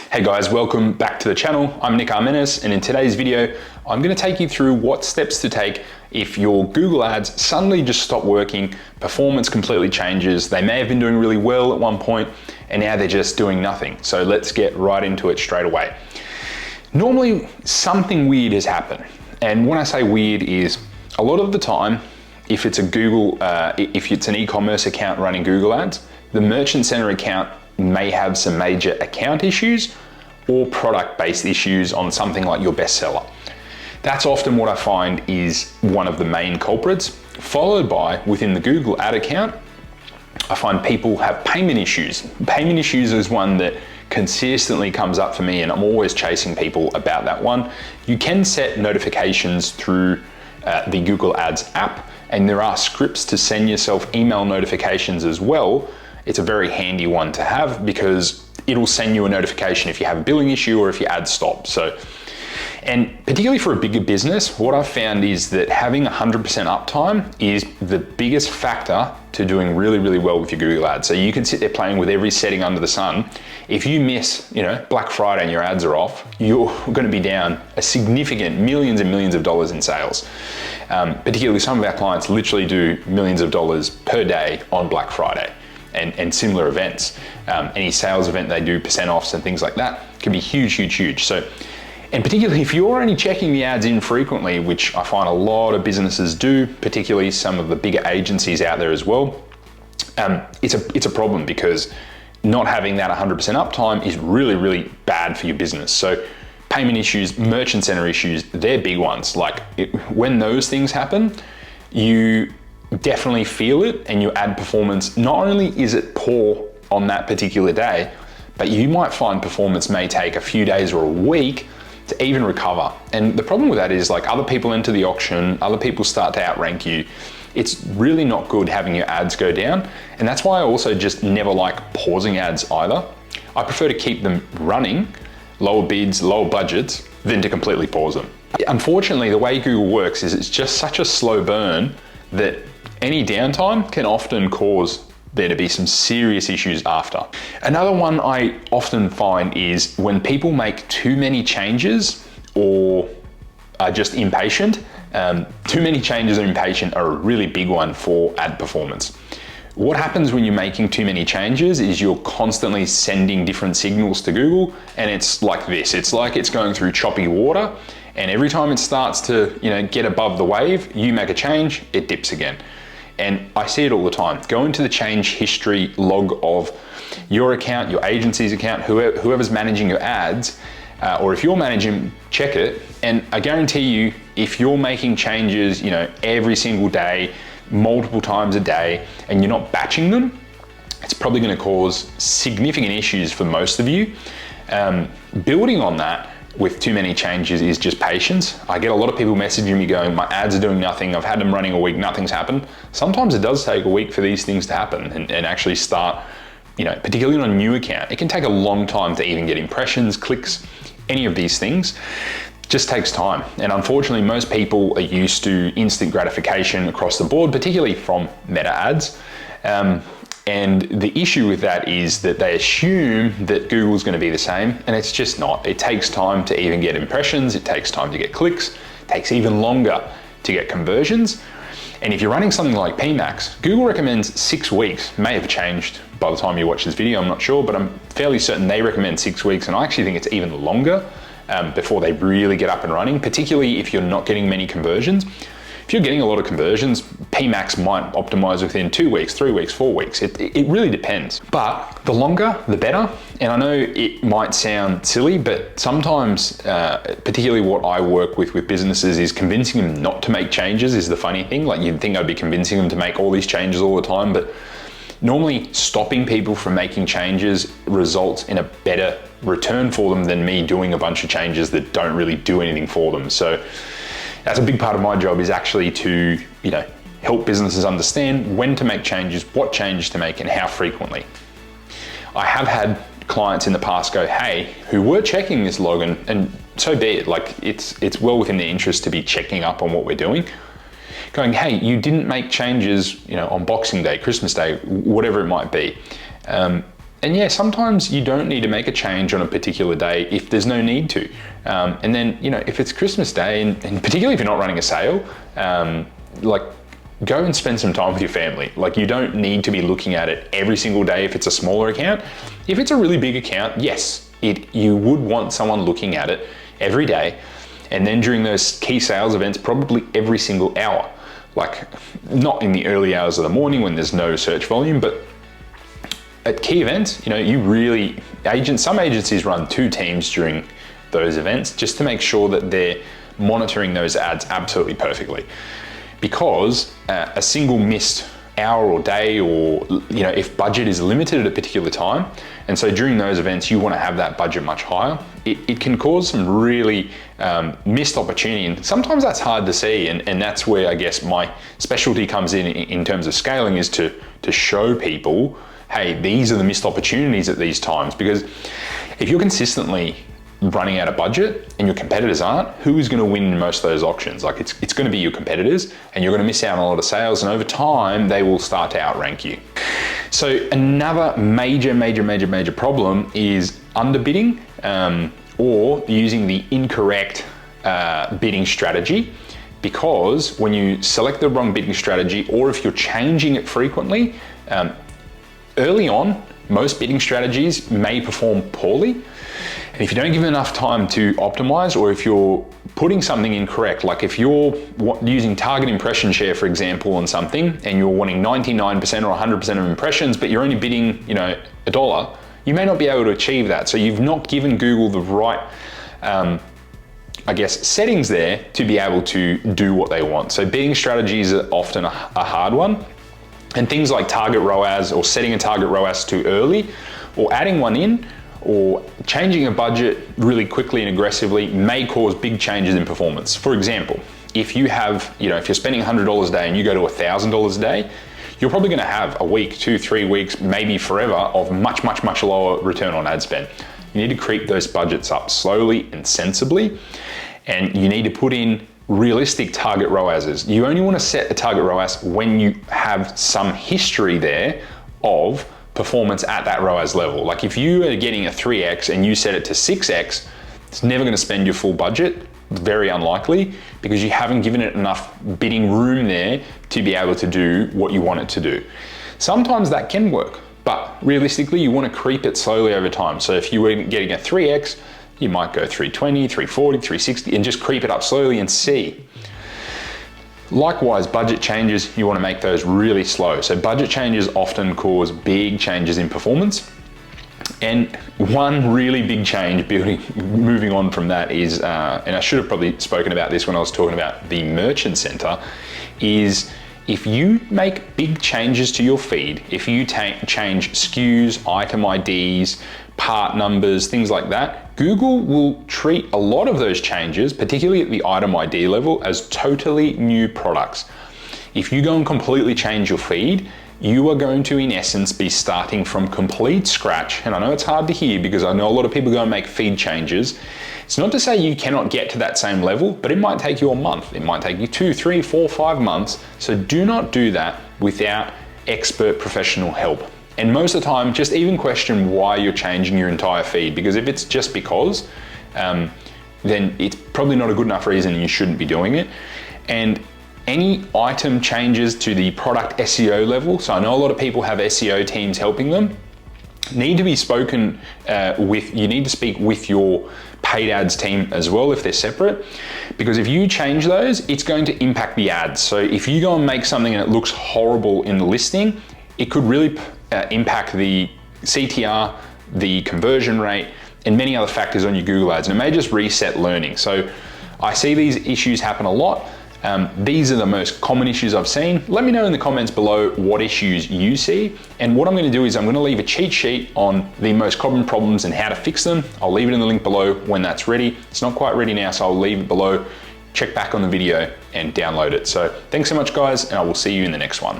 Hey guys, welcome back to the channel. I'm Nick Armenis, and in today's video, I'm going to take you through what steps to take if your Google ads suddenly just stop working, performance completely changes. They may have been doing really well at one point, and now they're just doing nothing. So let's get right into it straight away. Normally, something weird has happened. And when I say weird is, a lot of the time, if it's an e-commerce account running Google ads, the Merchant Center account may have some major account issues or product-based issues on something like your bestseller. That's often what I find is one of the main culprits, followed by, within the Google ad account, I find people have payment issues. Payment issues is one that consistently comes up for me, and I'm always chasing people about that one. You can set notifications through the Google Ads app, and there are scripts to send yourself email notifications as well. It's a very handy one to have because it'll send you a notification if you have a billing issue or if your ad stops. And particularly for a bigger business, what I've found is that having 100% uptime is the biggest factor to doing really, really well with your Google ads. So you can sit there playing with every setting under the sun. If you miss, Black Friday and your ads are off, you're going to be down a significant millions and millions of dollars in sales. Particularly some of our clients literally do millions of dollars per day on Black Friday. And similar events. Any sales event they do, percent offs and things like that, can be huge, huge, huge. So, and particularly if you're only checking the ads infrequently, which I find a lot of businesses do, particularly some of the bigger agencies out there as well, it's a problem because not having that 100% uptime is really, really bad for your business. So payment issues, Merchant Center issues, they're big ones. When those things happen, you definitely feel it, and your ad performance, not only is it poor on that particular day, but you might find performance may take a few days or a week to even recover. And the problem with that is other people enter the auction, other people start to outrank you. It's really not good having your ads go down. And that's why I also just never like pausing ads either. I prefer to keep them running, lower bids, lower budgets, than to completely pause them. Unfortunately, the way Google works is it's just such a slow burn that any downtime can often cause there to be some serious issues after. Another one I often find is when people make too many changes or are just impatient. Too many changes or impatient are a really big one for ad performance. What happens when you're making too many changes is you're constantly sending different signals to Google, and it's like this. It's like it's going through choppy water, and every time it starts to get above the wave, you make a change, it dips again. And I see it all the time. Go into the change history log of your account, your agency's account, whoever's managing your ads, or if you're managing, check it. And I guarantee you, if you're making changes, every single day, multiple times a day, and you're not batching them, it's probably going to cause significant issues for most of you. Building on that with too many changes is just patience. I get a lot of people messaging me going, my ads are doing nothing, I've had them running a week, nothing's happened. Sometimes it does take a week for these things to happen and actually start, particularly on a new account. It can take a long time to even get impressions, clicks, any of these things. Just takes time. And unfortunately, most people are used to instant gratification across the board, particularly from meta ads. And the issue with that is that they assume that Google's going to be the same, and it's just not. It takes time to even get impressions, it takes time to get clicks, it takes even longer to get conversions. And if you're running something like PMax, Google recommends 6 weeks. May have changed by the time you watch this video, I'm not sure, but I'm fairly certain they recommend 6 weeks, and I actually think it's even longer before they really get up and running, particularly if you're not getting many conversions. If you're getting a lot of conversions, PMax might optimize within 2 weeks, 3 weeks, 4 weeks. It really depends. But the longer, the better. And I know it might sound silly, but sometimes, particularly what I work with businesses is convincing them not to make changes is the funny thing. You'd think I'd be convincing them to make all these changes all the time, but normally stopping people from making changes results in a better return for them than me doing a bunch of changes that don't really do anything for them. So that's a big part of my job, is actually to, help businesses understand when to make changes, what changes to make, and how frequently. I have had clients in the past go, hey, who were checking this log, and so be it. It's well within their interest to be checking up on what we're doing. Going, hey, you didn't make changes, on Boxing Day, Christmas Day, whatever it might be. And yeah, sometimes you don't need to make a change on a particular day if there's no need to. And then, if it's Christmas Day, and particularly if you're not running a sale, like go and spend some time with your family. Like you don't need to be looking at it every single day if it's a smaller account. If it's a really big account, yes, you would want someone looking at it every day. And then during those key sales events, probably every single hour. Like not in the early hours of the morning when there's no search volume, but at key events, some agencies run 2 teams during those events just to make sure that they're monitoring those ads absolutely perfectly. Because a single missed hour or day, or if budget is limited at a particular time, and so during those events you want to have that budget much higher, it can cause some really missed opportunity, and sometimes that's hard to see, and that's where I guess my specialty comes in terms of scaling, is to show people, hey, these are the missed opportunities at these times. Because if you're consistently running out of budget and your competitors aren't, who is going to win in most of those auctions? Like it's going to be your competitors, and you're going to miss out on a lot of sales, and over time they will start to outrank you. So another major problem is underbidding, or using the incorrect bidding strategy. Because when you select the wrong bidding strategy, or if you're changing it frequently, early on, most bidding strategies may perform poorly. And if you don't give them enough time to optimize, or if you're putting something incorrect, like if you're using target impression share, for example, on something, and you're wanting 99% or 100% of impressions, but you're only bidding, $1, you may not be able to achieve that. So you've not given Google the right, settings there to be able to do what they want. So bidding strategies are often a hard one. And things like target ROAS, or setting a target ROAS too early, or adding one in, or changing a budget really quickly and aggressively may cause big changes in performance. For example, if you have, if you're spending $100 a day and you go to $1,000 a day, you're probably going to have a week, 2-3 weeks, maybe forever, of much lower return on ad spend. You need to creep those budgets up slowly and sensibly, and you need to put in realistic target ROASs. You only want to set a target ROAS when you have some history there of performance at that ROAS level. Like if you are getting a 3x and you set it to 6x, it's never going to spend your full budget. Very unlikely, because you haven't given it enough bidding room there to be able to do what you want it to do. Sometimes that can work, but realistically you want to creep it slowly over time. So if you were getting a 3x, you might go 320, 340, 360, and just creep it up slowly and see. Likewise, budget changes, you want to make those really slow. So budget changes often cause big changes in performance. And one really big change, moving on from that, is, and I should have probably spoken about this when I was talking about the Merchant Center, is if you make big changes to your feed, if you change SKUs, item IDs, part numbers, things like that, Google will treat a lot of those changes, particularly at the item ID level, as totally new products. If you go and completely change your feed, you are going to, in essence, be starting from complete scratch. And I know it's hard to hear because I know a lot of people go and make feed changes. It's not to say you cannot get to that same level, but it might take you a month. It might take you 2, 3, 4, 5 months. So do not do that without expert professional help. And most of the time, just even question why you're changing your entire feed, because if it's just because, then it's probably not a good enough reason and you shouldn't be doing it. And any item changes to the product SEO level, so I know a lot of people have SEO teams helping them, need to be spoken with. You need to speak with your paid ads team as well if they're separate, because if you change those, it's going to impact the ads. So if you go and make something and it looks horrible in the listing, it could really impact the CTR, the conversion rate, and many other factors on your Google ads, and it may just reset learning. So I see these issues happen a lot. These are the most common issues I've seen. Let me know in the comments below what issues you see. And what I'm going to do is I'm going to leave a cheat sheet on the most common problems and how to fix them. I'll leave it in the link below when that's ready. It's not quite ready now, so I'll leave it below. Check back on the video and download it. So thanks so much, guys, and I will see you in the next one.